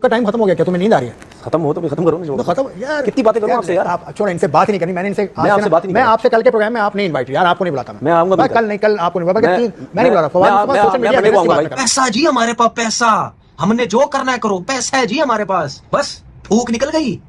का टाइम खत्म हो गया क्या? तुम्हें नींद आ रही है? खत्म हो तो भी खत्म करो ना, तो खत्म यार, कितनी बातें करूं आपसे यार। आप छोड़ो, इनसे बात ही नहीं करनी। मैंने इनसे मैं आपसे बात ही नहीं मैं कर रहा। आपसे कल के प्रोग्राम में आप नहीं इनवाइट यार, आपको नहीं बुलाता मैं आऊंगा भी कल नहीं, कल आपको नहीं बुलाता। मैं नहीं बुला रहा। सोशल मीडिया मैं आऊंगा भाई। पैसा जी हमारे पास, पैसा, हमने जो करना है करो, पैसा है जी हमारे पास। बस फूक निकल गई,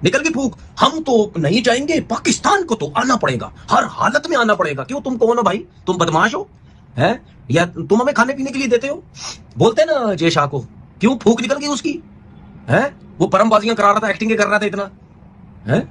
निकल गई फूक। हम तो नहीं जाएंगे, पाकिस्तान को तो आना पड़ेगा, हर हालत में आना पड़ेगा। क्यों, तुम कौन हो भाई? तुम बदमाश हो हैं, या तुम हमें खाने पीने के लिए देते हो? बोलते ना जय शाह को, क्यों फूक निकल गई उसकी? है वो परमबाजियां करा रहा था, एक्टिंग कर रहा था इतना, है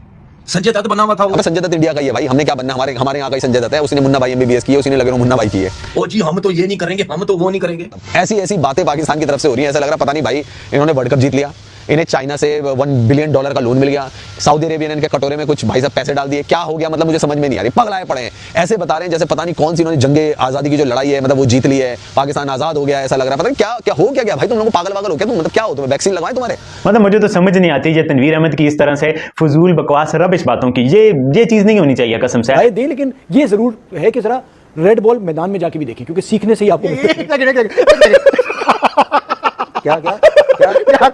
संजय दत्त बना हुआ था वो। संजय दत्त इंडिया का ही है भाई, हमने क्या बनना? हमारे यहाँ का ही संजय दत्त है, उसने मुन्ना भाई एमबीबीएस की है, उसने लगे मुन्ना भाई की है। ओ जी हम तो ये नहीं करेंगे, हम तो वो नहीं करेंगे। ऐसी ऐसी बातें पाकिस्तान की तरफ से हो रही है, ऐसा लग रहा पता नहीं भाई इन्होंने वर्ल्ड कप जीत लिया, इन्हें चाइना से $1 बिलियन का लोन मिल गया, सऊदी अरेबिया ने इनके कटोरे में कुछ भाई साहब पैसे डाल दिए, क्या हो गया? मतलब मुझे समझ में नहीं आ रही। पगलाए पड़े हैं, ऐसे बता रहे हैं जैसे पता नहीं कौन सी इन्होंने जंगे आजादी की जो लड़ाई है, मतलब वो जीत ली है, पाकिस्तान आजाद हो गया, ऐसा लग रहा है। पता नहीं क्या क्या हो क्या भाई, तुम लोग पागल हो क्या? तुम मतलब क्या हो, तुम्हें वैक्सीन लगवाएं तुम्हारे? मतलब मुझे तो समझ नहीं आती ये तनवीर अहमद की इस तरह से फजूल बकवास रबिश बातों की, ये चीज नहीं होनी चाहिए कसम से। राय दे, लेकिन ये जरूर है कि जरा रेड बॉल मैदान में जाके भी देखें, क्योंकि सीखने से ही आपको क्या क्या क्या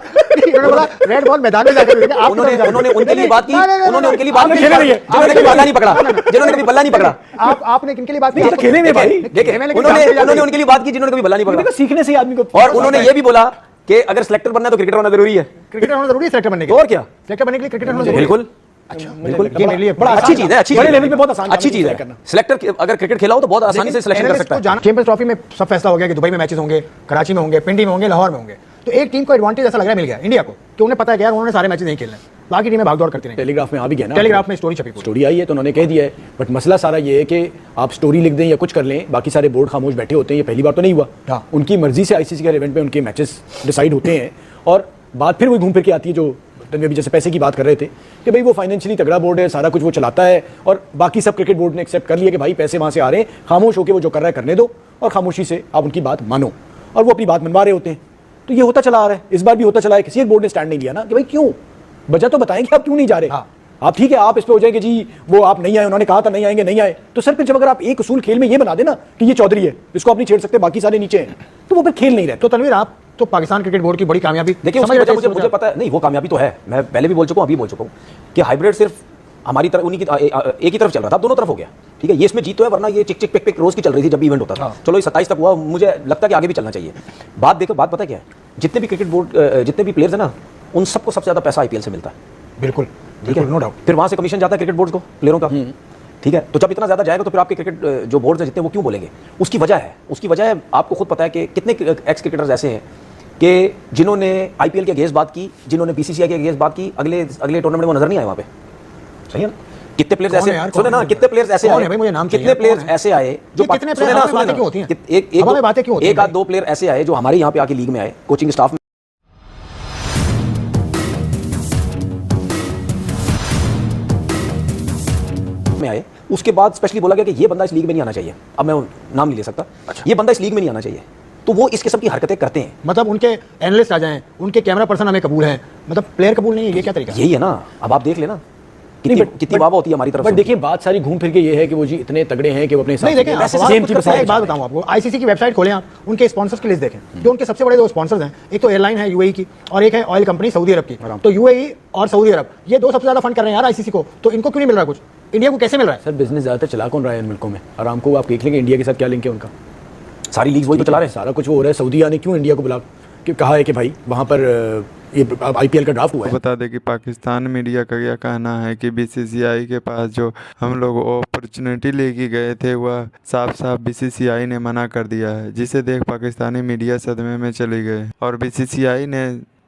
उन्होंने बोला रेड बॉल मैदान में जाकर देखें। उन्होंने उनके लिए बात की, उन्होंने उनके लिए बात की जिन्होंने कभी बल्ला नहीं पकड़ा, जिन्होंने कभी बल्ला नहीं पकड़ा। आपने किनके लिए बात की? खेले में भाई देखे, उन्होंने उनके लिए बात की जिन्होंने कभी बल्ला नहीं पकड़ा। सीखने से ही आदमी को। और उन्होंने ये भी बोला कि अगर सिलेक्टर बनना है तो क्रिकेटर होना जरूरी है। क्रिकेटर होना जरूरी है सिलेक्टर बनने के? और क्या, सिलेक्टर बनने के लिए क्रिकेटर होना जरूरी है? बिल्कुल। अच्छा, बिल्कुल, ये मेरे लिए बड़ा अच्छी चीज है, अच्छी बड़े लेवल पे बहुत आसान अच्छी चीज है। सिलेक्टर अगर क्रिकेट खेला हो तो बहुत आसानी से सिलेक्शन कर सकता है। चैंपियंस ट्रॉफी में सब फैसला हो गया कि दुबई में मैचेस होंगे, कराची में होंगे, पिंडी में होंगे, लाहौर में होंगे। तो एक टीम को एडवांटेज ऐसा लग रहा है मिल गया इंडिया को कि उन्हें पता है कि यार उन्होंने सारे मैचेस नहीं खेलने, बाकी टीमें भागदौड़ करती नहीं। टेलीग्राफ में आ भी गया ना, टेलीग्राफ में स्टोरी छपी, स्टोरी आई है तो उन्होंने कह दिया है। बट मसला सारा ये है कि आप स्टोरी लिख दें या कुछ कर लें, बाकी सारे बोर्ड खामोश बैठे होते हैं। ये पहली बार तो नहीं हुआ, उनकी मर्जी से आईसीसी के इवेंट में उनके मैचेस डिसाइड होते हैं और बात फिर वही घूम फिर के आती है जो तनवीर भी जैसे पैसे की बात कर रहे थे कि भाई वो फाइनेंशियली तगड़ा बोर्ड है, सारा कुछ वो चलाता है और बाकी सब क्रिकेट बोर्ड ने एक्सेप्ट कर लिया कि भाई पैसे वहाँ से आ रहे हैं, खामोश होकर वो जो कर रहा है करने दो और खामोशी से आप उनकी बात मानो, और वो अपनी बात मनवा रहे होते हैं। तो ये होता चला आ रहा है, इस बार भी होता चला है। किसी एक बोर्ड ने स्टैंड नहीं लिया ना कि भाई क्यों, वजह तो बताएं कि आप क्यों नहीं जा रहे। आप ठीक है, आप इस पे हो जाएंगे जी वो आप नहीं आए, उन्होंने कहा था नहीं आएंगे, नहीं आए। तो सर फिर जब अगर आप एक उसूल खेल में ये बना देना कि ये चौधरी है, इसको आप नहीं छेड़ सकते, बाकी सारे नीचे हैं, तो वो फिर खेल नहीं रहे। तो तनवीर आप तो पाकिस्तान क्रिकेट बोर्ड की बड़ी कामयाबी देखिए, मुझे पता है नहीं, वो कामयाबी तो है, मैं पहले भी बोल चुका हूँ, अभी बोल चुका हूँ कि हाइब्रिड सिर्फ हमारी तरफ उन्हीं की एक ही तरफ चल रहा था, दोनों तरफ हो गया। ठीक है, ये इसमें जीत तो है, वरना ये चिक चिक पिक पिक रोज की चल रही थी जब भी इवेंट होता था। चलो ये 27 तक हुआ, मुझे लगता है कि आगे भी चलना चाहिए। बात देखो, बात पता क्या है, जितने भी क्रिकेट बोर्ड जितने भी प्लेयर्स हैं ना, उन सबको सबसे ज्यादा पैसा आईपीएल से मिलता है। बिल्कुल, ठीक है, नो डाउट। फिर वहां से कमीशन जाता है क्रिकेट बोर्ड को, प्लेयरों का। ठीक है, तो जब इतना ज्यादा जाएगा तो फिर आपके क्रिकेट जो बोर्ड है जितने, वो क्यों बोलेंगे? उसकी वजह है आपको खुद पता है कि कितने एक्स क्रिकेटर्स ऐसे हैं कि जिन्होंने आईपीएल के अगेंस्ट बात की, जिन्होंने बीसीसीआई के अगेंस्ट बात की, अगले टूर्नामेंट में वो नजर नहीं आए वहां पे। सही है ना? कितने प्लेयर्स ऐसे, सुने ना, कितने प्लेयर्स ऐसे आए, कितने प्लेयर्स ऐसे आए जो कितने प्लेयर्स बातें क्यों होती हैं? एक आध दो प्लेयर ऐसे आए जो हमारे यहाँ पे आके लीग में आए, कोचिंग स्टाफ में आए, उसके बाद स्पेशली बोला गया कि ये बंदा इस लीग में नहीं आना चाहिए। अब मैं नाम नहीं ले सकता। अच्छा। ये बंदा इस लीग में नहीं आना चाहिए, तो वो इस किस्म की हरकतें करते हैं। मतलब उनके एनालिस्ट आ जाएं, उनके कैमरा पर्सन हमें कबूल है, मतलब प्लेयर कबूल नहीं है, ये क्या तरीका? यही है ना, अब आप देख लेना कितनी वाह होती है हमारी तरफ से। देखिए, बात सारी घूम फिर के ये है कि वो जी इतने तगड़े हैं कि वो अपने नहीं देखें। एक बात बताऊं आपको, आईसीसी की वेबसाइट खोलें आप, उनके स्पॉन्सर्स की लिस्ट देखें, जो उनके सबसे बड़े दो स्पॉन्सर्स हैं, एक तो एयरलाइन है यूएई की और एक है ऑयल कंपनी सऊदी अरब की। तो यूएई और सऊदी अरब, ये दो सबसे ज्यादा फंड कर रहे हैं यार आईसीसी को, तो इनको क्यों नहीं मिल रहा कुछ? इंडिया को कैसे मिल रहा है? सर बिजनेस ज्यादातर चला कौन रहा है इन मुल्कों में? आराम को आप देख लेंगे इंडिया के साथ क्या लिंक है उनका, सारी लीग्स वही तो चला रहे हैं, सारा कुछ वो हो रहा है। सऊदीया ने क्यों इंडिया को बुला कि कहा है कि भाई वहाँ पर ये आईपीएल का ड्राफ्ट हुआ है। बता दें कि पाकिस्तान मीडिया का यह कहना है कि बीसीसीआई के पास जो हम लोग अपॉर्चुनिटी लेके गए थे वह साफ साफ बीसीसीआई ने मना कर दिया है, जिसे देख पाकिस्तानी मीडिया सदमे में चली गई और बीसीसीआई ने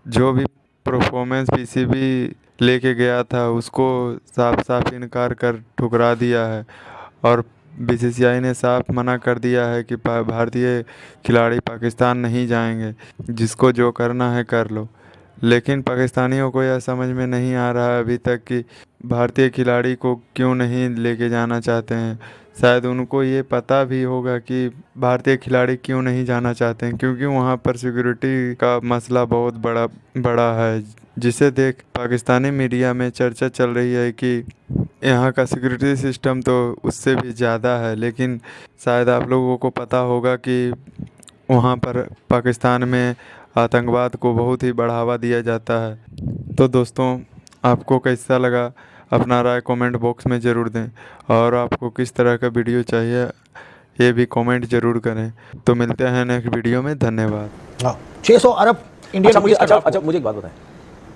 जो भी परफॉर्मेंस पीसीबी लेके गया था उसको साफ साफ इनकार कर ठुकरा दिया है और बीसीसीआई ने साफ मना कर दिया है कि भारतीय खिलाड़ी पाकिस्तान नहीं जाएंगे, जिसको जो करना है कर लो। लेकिन पाकिस्तानियों को यह समझ में नहीं आ रहा है अभी तक कि भारतीय खिलाड़ी को क्यों नहीं लेके जाना चाहते हैं। शायद उनको ये पता भी होगा कि भारतीय खिलाड़ी क्यों नहीं जाना चाहते हैं, क्योंकि वहाँ पर सिक्योरिटी का मसला बहुत बड़ा है, जिसे देख पाकिस्तानी मीडिया में चर्चा चल रही है कि यहाँ का सिक्योरिटी सिस्टम तो उससे भी ज़्यादा है। लेकिन शायद आप लोगों को पता होगा कि वहाँ पर पाकिस्तान में आतंकवाद को बहुत ही बढ़ावा दिया जाता है। तो दोस्तों, आपको कैसा लगा अपना राय कमेंट बॉक्स में ज़रूर दें, और आपको किस तरह का वीडियो चाहिए ये भी कमेंट ज़रूर करें। तो मिलते हैं नेक्स्ट वीडियो में, धन्यवाद। 600 अरब इंडियन अच्छा मुझे एक बात बताएं,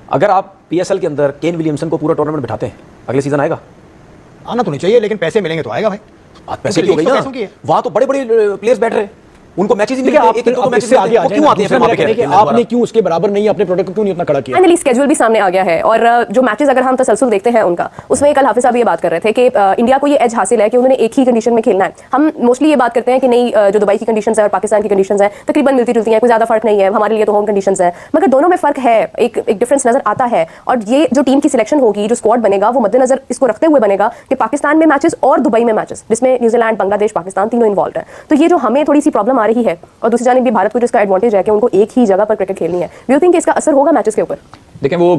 अगर आप PSL के अंदर केन विलियमसन को पूरा टूर्नामेंट बिठाते हैं, अगले सीजन आएगा? आना तो नहीं चाहिए, लेकिन पैसे मिलेंगे तो आएगा भाई। बात पैसे की हो गई ना, वहां तो बड़े बड़े प्लेयर्स बैठ रहे हैं, उनको मैचेस ही नहीं मिलते, एक दो मैचेस आगे आ क्यों आते हैं? फिर वहां पे कि आपने क्यों उसके बराबर नहीं, अपने प्रोडक्ट को क्यों नहीं उतना खड़ा किया? फाइनली स्केड्यूल भी सामने आ गया है, और जो मैचेस अगर हम तसलसल देखते हैं उनका, उसमें कल हाफिज साहब ये बात कर रहे थे कि इंडिया को ये एज हासिल है कि उन्होंने एक ही कंडीशन में खेलना है। हम मोस्टली ये बात करते हैं कि नहीं, जो दुबई की कंडीशंस है और पाकिस्तान की कंडीशंस है तकरीबन मिलती जुलती हैं, कोई ज्यादा फर्क नहीं है, हमारे लिए तो होम कंडीशंस है, मगर दोनों में फर्क है, एक डिफरेंस नजर आता है। और ये जो टीम की सिलेक्शन होगी, जो स्क्वाड बनेगा, वो मद्देनजर इसको रखते हुए बनेगा कि पाकिस्तान में मैचेस और दुबई में मैचेस, जिसमें न्यूजीलैंड, बांग्लादेश, पाकिस्तान तीनों इन्वॉल्व है। तो ये जो हमें थोड़ी सी प्रॉब्लम आ रही है, और दूसरी जानिब भी भारत को जिसका एडवांटेज है कि उनको एक ही जगह पर क्रिकेट खेलनी है, डू यू थिंक इसका असर होगा मैचेस के ऊपर? देखें, वो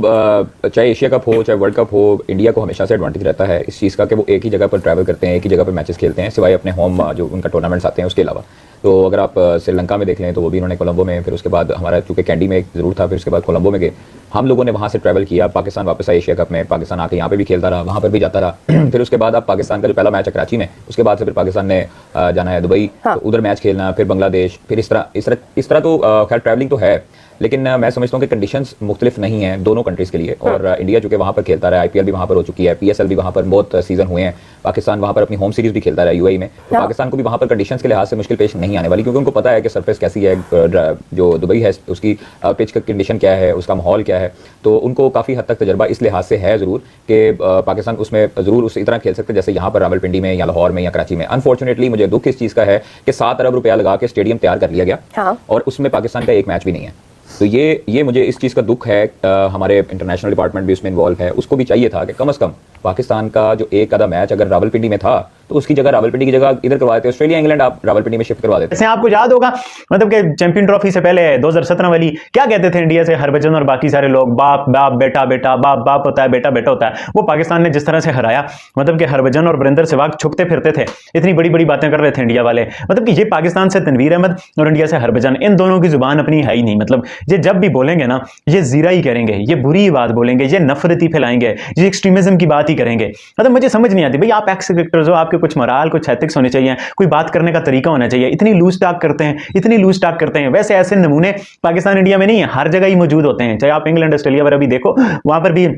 चाहे एशिया कप हो चाहे वर्ल्ड कप हो, इंडिया को हमेशा से एडवांटेज रहता है इस चीज़ का कि वो एक ही जगह पर ट्रैवल करते हैं, एक ही जगह पर मैचेस खेलते हैं, सिवाय अपने होम जो उनका टूर्नामेंट्स आते हैं उसके अलावा। तो अगर आप श्रीलंका में देख लें तो वो भी उन्होंने कोलंबो में, फिर उसके बाद हमारा चूँकि कैंडी में ज़रूर था, फिर उसके बाद कोलंबो में गए, हम लोगों ने वहाँ से ट्रैवल किया, पाकिस्तान वापस आए एशिया कप में, पाकिस्तान आके यहाँ पे भी खेलता रहा, वहाँ पर भी जाता रहा। फिर उसके बाद आप पाकिस्तान का जो पहला मैच है कराची में, उसके बाद से फिर पाकिस्तान ने जाना है दुबई, तो उधर मैच खेलना, फिर बांग्लादेश, फिर इस तरह तो खैर ट्रैवलिंग तो है, लेकिन मैं समझता हूँ कि कंडीशंस मुख्तलिफ नहीं हैं दोनों कंट्रीज़ के लिए। और इंडिया जो कि वहाँ पर खेलता रहा है, IPL भी वहाँ पर हो चुकी है, PSL भी वहाँ पर बहुत सीजन हुए हैं, पाकिस्तान वहाँ पर अपनी होम सीरीज़ भी खेलता रहा है UAE में, तो पाकिस्तान को भी वहाँ पर कंडीशंस के लिहाज से मुश्किल पेश नहीं आने वाली, क्योंकि उनको पता है कि सरफेस कैसी है, जो दुबई है उसकी पिच का कंडीशन क्या है, उसका माहौल क्या है। तो उनको काफ़ी हद तक तजर्बा इस लिहाज से है ज़रूर कि पाकिस्तान उसमें ज़रूर उसी तरह खेल सकते जैसे यहाँ पर रावलपिंडी में या लाहौर में या कराची में। अनफॉर्चुनेटली मुझे दुख इस चीज़ का है कि 7 अरब रुपया लगा के स्टेडियम तैयार कर लिया गया और उसमें पाकिस्तान का एक मैच भी नहीं है। तो ये मुझे इस चीज़ का दुख है। हमारे इंटरनेशनल डिपार्टमेंट भी उसमें इन्वॉल्व है, उसको भी चाहिए था कि कम से कम पाकिस्तान का जो एक आधा मैच अगर रावलपिंडी में था तो उसकी जगह रावलपिंडी की जगह इधर करवा देते, ऑस्ट्रेलिया इंग्लैंड आप रावलपिंडी में शिफ्ट करवा देते। जैसे आपको याद होगा मतलब कि चैंपियन ट्रॉफी से पहले 2017 वाली क्या कहते थे इंडिया से हरभजन और बाकी सारे लोग, बाप बाप बेटा बेटा, बाप बाप होता है बेटा बेटा होता है। वो पाकिस्तान ने जिस तरह से हराया, मतलब कि हरभजन और वीरेंद्र सहवाग छुपते फिरते थे, इतनी बड़ी बड़ी बातें कर रहे थे इंडिया वाले। मतलब कि ये पाकिस्तान से तनवीर अहमद और इंडिया से हरभजन, इन दोनों की जुबान अपनी है ही नहीं। मतलब ये जब भी बोलेंगे ना, ये जीरा ही करेंगे, ये बुरी बात बोलेंगे, ये नफरती फैलाएंगे, ये एक्सट्रीमिज्म की बात ही करेंगे। मतलब मुझे समझ नहीं आती भाई, आप एक्स क्रिकेटर्स हो, आपके कुछ मोराल कुछ एथिक्स होने चाहिए, कोई बात करने का तरीका होना चाहिए। इतनी लूज टॉक करते हैं, इतनी लूज टॉक करते हैं। वैसे ऐसे नमूने पाकिस्तान इंडिया में नहीं है, हर जगह ही मौजूद होते हैं। चाहे आप इंग्लैंड ऑस्ट्रेलिया वगैरह भी देखो, वहां पर भी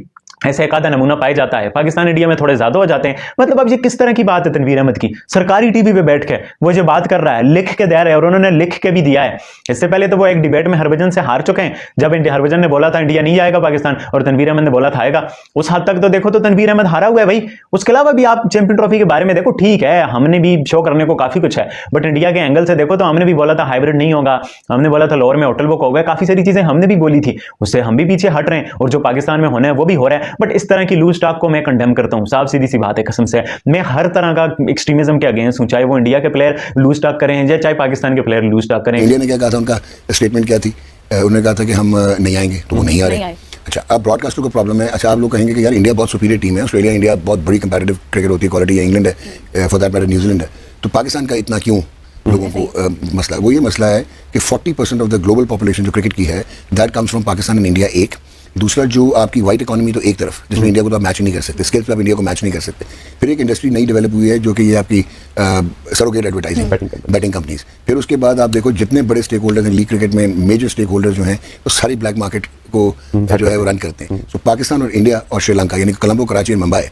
ऐसे एक आधा नमूना पाया जाता है। पाकिस्तान इंडिया में थोड़े ज्यादा हो जाते हैं। मतलब अब ये किस तरह की बात है तनवीर अहमद की? सरकारी टीवी पे बैठ के वो जो बात कर रहा है, लिख के दे रहा है, और उन्होंने लिख के भी दिया है। इससे पहले तो वो एक डिबेट में हरभजन से हार चुके हैं, जब हरभजन ने बोला था इंडिया नहीं आएगा पाकिस्तान, और तनवीर अहमद ने बोला था आएगा। उस हद तक तो देखो तो तनवीर अहमद हारा हुआ है भाई। उसके अलावा भी आप चैंपियन ट्रॉफी के बारे में देखो, ठीक है हमने भी शो करने को काफी कुछ है, बट इंडिया के एंगल से देखो तो हमने भी बोला था हाइब्रिड नहीं होगा, हमने बोला था लाहौर में होटल बुक होगा, काफी सारी चीजें हमने भी बोली थी, उससे हम भी पीछे हट रहे हैं, और जो पाकिस्तान में होना है वो भी हो रहा है। बट इस तरह की लूज टॉक को मैं कंडेम करता हूं, साफ सीधी सी बात है, कसम से। मैं हर तरह का एक्सट्रीमिज्म के अगेंस्ट हूं, चाहे वो इंडिया के प्लेयर लूज टॉक करें या चाहे पाकिस्तान के प्लेयर लूज टॉक करें। इंडिया ने क्या कहा था, उनका स्टेटमेंट क्या थी? उन्होंने कहा था कि हम नहीं आएंगे, तो वो नहीं आ रहे। अच्छा, अब ब्रॉडकास्टर को प्रॉब्लम है। अच्छा, आप लोग कहेंगे कि यार इंडिया बहुत सुपीरियर टीम है, ऑस्ट्रेलिया इंडिया बहुत बड़ी कंपैरेटिव क्रिकेट होती है, क्वालिटी है, इंग्लैंड है, फॉर दैट मैटर न्यूजीलैंड है, तो पाकिस्तान का इतना क्यों लोगों को मसला? वो ये मसला है कि 40% ऑफ द ग्लोबल पॉपुलेशन जो क्रिकेट की है that comes from Pakistan and India. एक दूसरा जो आपकी वाइट इकोनॉमी तो एक तरफ, जिसमें इंडिया को तो आप मैच नहीं कर सकते, स्किल्स पे आप इंडिया को मैच नहीं कर सकते। फिर एक इंडस्ट्री नई डेवलप हुई है जो कि ये आपकी सरोगेट एडवर्टाइजिंग, बैटिंग कंपनीज। फिर उसके बाद आप देखो जितने बड़े स्टेक होल्डर्स हैं लीग क्रिकेट में, मेजर स्टेक होल्डर्स जो हैं वो सारी ब्लैक मार्केट को जो है वो रन करते हैं। सो पाकिस्तान और इंडिया और श्रीलंका यानी कोलंबो, कराची और मुंबई,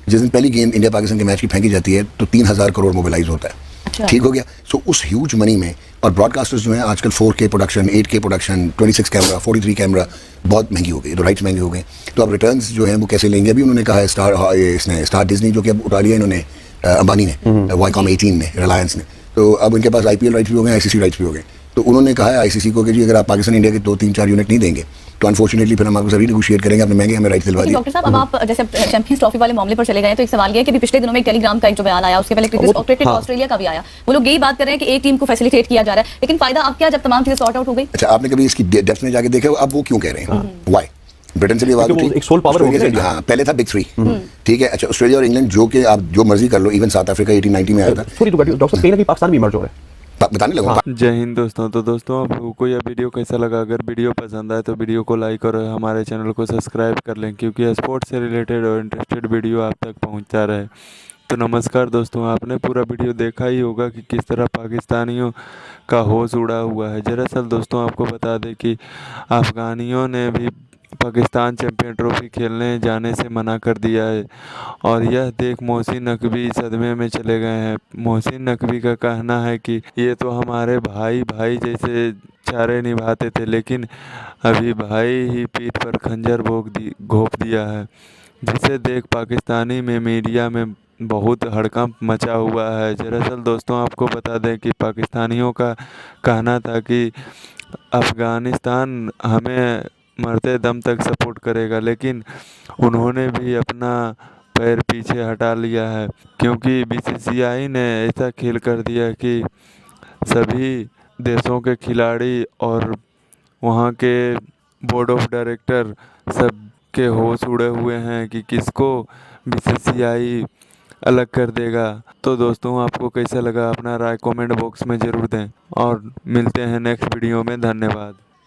जिस दिन पहली गेम इंडिया पाकिस्तान के मैच की फेंकी जाती है तो 3000 करोड़ मोबिलाइज होता है। ठीक हो गया। सो उस ह्यूज मनी में, और ब्रॉडकास्टर्स जो हैं आजकल 4K production, 8K production, 26 camera, 43 camera बहुत महंगी हो गई, तो राइट्स महंगे हो गए। तो अब रिटर्न्स जो हैं वो कैसे लेंगे? अभी उन्होंने कहा है स्टार डिज्नी जो कि अब उठा लिया इन्होंने, अंबानी ने, वाईकॉम 18 ने, रिलायंस ने, तो अब उनके पास IPL राइट्स भी हो गए, ICC राइट्स भी हो गए। तो उन्होंने कहा है ICC को कि जी अगर आप पाकिस्तान इंडिया के 2-3-4 यूनिट नहीं देंगे तो अनफॉर्चुनेटली फिर हम आपको सभी नेगोशिएट करेंगे, आपने महंगे हमें राइट्स दिलवा दिए। डॉक्टर साहब, अब आप जैसे चैंपियंस ट्रॉफी वाले मामले पर चले गए, तो एक सवाल ये है कि पिछले दिनों में एक टेलीग्राम का एक जो बयान आया, उसके पहले क्रिकेट ऑस्ट्रेलिया का भी आया, वो लोग यही बात कर रहे हैं कि एक टीम को फैसिलिटेट किया जा रहा है, लेकिन फायदा अब क्या जब तमाम चीजें सॉर्ट आउट हो गई? अच्छा, आपने कभी इसकी डेप्थ में जाके देखा? अब वो क्यों कह रहे हैं? व्हाई? ब्रिटेन से भी बात उठी, एक सोल पावर हो गया। हाँ, पहले था बिग 3, ठीक है। अच्छा, ऑस्ट्रेलिया और इंग्लैंड जो कि आप जो मर्जी कर लो, इवन साउथ अफ्रीका 1890 में आया था। सॉरी तो डॉक्टर कहीं ना कहीं पाकिस्तान भी इमर्ज हो रहा है। बताने लगा। जय हिंद दोस्तों। तो दोस्तों आप लोगों को यह वीडियो कैसा लगा? अगर वीडियो पसंद आए तो वीडियो को लाइक और हमारे चैनल को सब्सक्राइब कर लें, क्योंकि स्पोर्ट्स से रिलेटेड और इंटरेस्टेड वीडियो आप तक पहुंचता रहे। तो नमस्कार दोस्तों, आपने पूरा वीडियो देखा ही होगा कि किस तरह पाकिस्तानियों का होश उड़ा हुआ है। दरअसल दोस्तों आपको बता दें कि अफ़गानियों ने भी पाकिस्तान चैंपियन ट्रॉफी खेलने जाने से मना कर दिया है, और यह देख मोहसिन नकवी सदमे में चले गए हैं। मोहसिन नकवी का कहना है कि ये तो हमारे भाई भाई जैसे चारे निभाते थे, लेकिन अभी भाई ही पीठ पर खंजर घोंप दिया है, जिसे देख पाकिस्तानी में मीडिया में बहुत हड़कंप मचा हुआ है। दरअसल दोस्तों आपको बता दें कि पाकिस्तानियों का कहना था कि अफ़गानिस्तान हमें मरते दम तक सपोर्ट करेगा, लेकिन उन्होंने भी अपना पैर पीछे हटा लिया है, क्योंकि बीसीसीआई ने ऐसा खेल कर दिया कि सभी देशों के खिलाड़ी और वहाँ के बोर्ड ऑफ डायरेक्टर सब के होश उड़े हुए हैं कि किसको बीसीसीआई अलग कर देगा। तो दोस्तों आपको कैसा लगा अपना राय कमेंट बॉक्स में ज़रूर दें, और मिलते हैं नेक्स्ट वीडियो में। धन्यवाद।